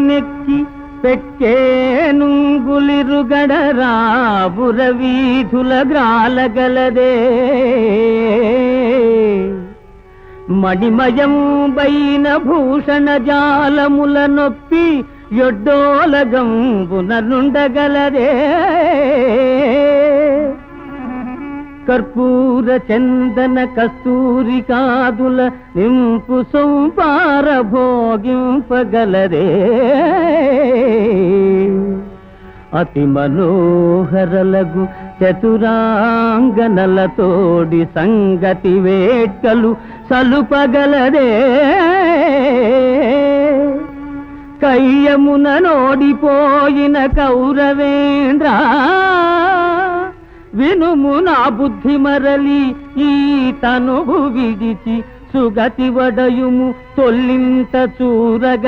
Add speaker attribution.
Speaker 1: నెక్కి పెక్కేనుంగులిరుగడరాబుర వీధుల గ్రాలగలదే మణిమయం బైన భూషణ జాలముల నొప్పి యొడ్డోలగంబుననుండగలదే కర్పూర చందన కస్తూరి కాదుల నింపు సొంపార భోగింపగలదే అతి మనోహరలగు చతురాంగనలతోడి సంగతి వేట్కలు సలుపగలదే కయ్యమున నోడిపోయిన కౌరవేంద్ర వినుము నా బుద్ధి మరలి ఈ తనువు విడిచి సుగతి వడయుము తొల్లింత చూరగ